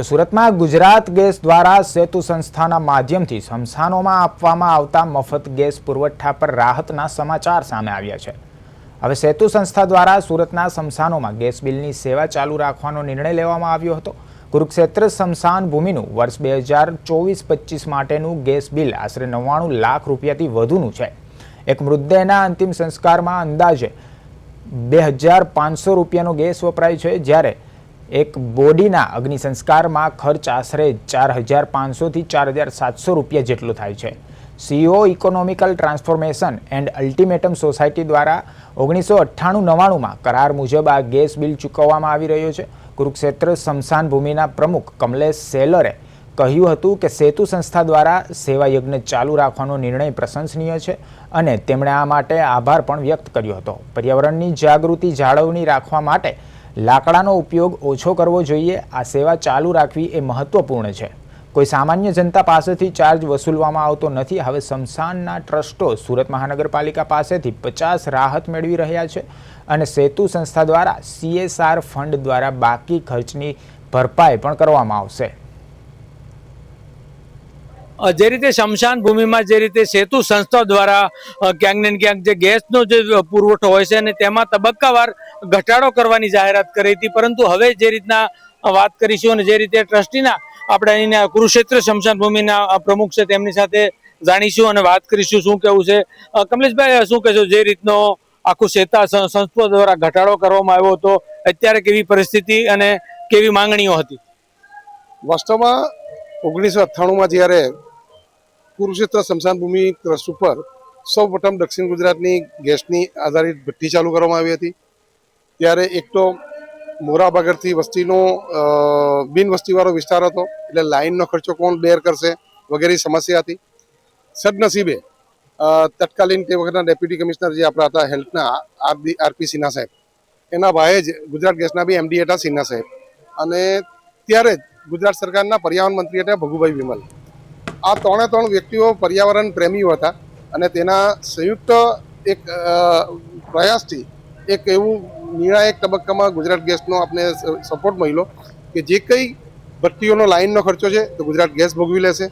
તો સુરતમાં ગુજરાત ગેસ દ્વારા સેતુ સંસ્થાના માધ્યમથી સ્મશાનોમાં આપવામાં આવતા મફત ગેસ પુરવઠા પર રાહતના સમાચાર સામે આવ્યા છે। હવે સેતુ સંસ્થા દ્વારા સુરતના સ્મશાનોમાં ગેસ બિલની સેવા ચાલુ રાખવાનો નિર્ણય લેવામાં આવ્યો હતો। કુરુક્ષેત્ર સ્મશાન ભૂમિનું વર્ષ 2024-25 માટેનું ગેસ બિલ આશરે 99 લાખ રૂપિયાથી વધુનું છે। એક મૃતદેહના અંતિમ સંસ્કારમાં અંદાજે 2500 રૂપિયાનો ગેસ વપરાય છે, જ્યારે એક બોડીના અગ્નિ સંસ્કારમાં ખર્ચ આશરે 4500 થી 4700 રૂપિયા જેટલો થાય છે। સીઓ economical transformation and ultimatum society દ્વારા 1998-99માં કરાર મુજબ આ ગેસ બિલ ચૂકવવામાં આવી રહ્યો છે। કુરુક્ષેત્ર સ્મશાન ભૂમિના પ્રમુખ કમલેશ સેલરે કહ્યું હતું કે સેતુ સંસ્થા દ્વારા સેવા યજ્ઞ ચાલુ રાખવાનો નિર્ણય પ્રશંસનીય છે અને તેમણે આ માટે આભાર પણ વ્યક્ત કર્યો હતો। પર્યાવરણની જાગૃતિ જાળવણી રાખવા માટે લાકડાનો ઉપયોગ ઓછો કરવો જોઈએ। આ સેવા ચાલુ રાખવી એ મહત્વપૂર્ણ છે। કોઈ સામાન્ય જનતા પાસેથી ચાર્જ વસૂલવામાં આવતો નથી। હવે સ્મશાનના ટ્રસ્ટો સુરત મહાનગરપાલિકા પાસેથી 50 રાહત મેળવી રહ્યા છે અને સેતુ સંસ્થા દ્વારા CSR ફંડ દ્વારા બાકી ખર્ચની ભરપાઈ પણ કરવામાં આવશે। જે રીતે સ્મશાન ભૂમિમાં જે રીતે સેતુ સંસ્થા દ્વારા ક્યાંક ને ક્યાંક જે ગેસનો જે પુરવઠો હોય છે અને તેમાં તબક્કાવાર ઘટાડો કરવાની જાહેરાત કરી હતી, પરંતુ હવે જે રીતના વાત કરીશું અને જે રીતે ટ્રસ્ટીના આપણે અહીંના કુરુક્ષેત્ર સ્મશાન ભૂમિના પ્રમુખ છે તેમની સાથે જાણીશું અને વાત કરીશું શું કેવું છે। કમલેશભાઈ, શું કહેશો? જે રીતનો આખું સેતા સંસ્થા દ્વારા ઘટાડો કરવામાં આવ્યો હતો, અત્યારે કેવી પરિસ્થિતિ અને કેવી માંગણીઓ હતી? વાસ્તવમાં 1998માં જ્યારે કુરુક્ષેત્ર સ્મશાન ભૂમિ ટ્રસ્ટ ઉપર સૌ પ્રથમ દક્ષિણ ગુજરાતની ગેસની આધારિત ભઠ્ઠી ચાલુ કરવામાં આવી હતી, ત્યારે એક તો મોરાબાગરથી વસ્તીનો બિન વસ્તીવાળો વિસ્તાર હતો, એટલે લાઇનનો ખર્ચો કોણ બેર કરશે વગેરે સમસ્યા હતી। સદનસીબે તત્કાલીન તે વખતના ડેપ્યુટી કમિશનર જે આપણા હતા હેલ્થના આરપી સિન્હા સાહેબ, એના ભાઈએ જ ગુજરાત ગેસના બી MD હતા સિન્હા સાહેબ, અને ત્યારે જ ગુજરાત સરકારના પર્યાવરણ મંત્રી હતા ભગુભાઈ વિમલ। આ ત્રણે વ્યક્તિઓ પર્યાવરણ પ્રેમીઓ હતા અને તેના સંયુક્ત એક પ્રયાસથી એક એવું નિર્ણાયક તબક્કામાં ગુજરાત ગેસનો આપણે સપોર્ટ મળ્યો કે જે કંઈ ભઠ્ઠીઓનો લાઇનનો ખર્ચો છે તો ગુજરાત ગેસ ભોગવી લેશે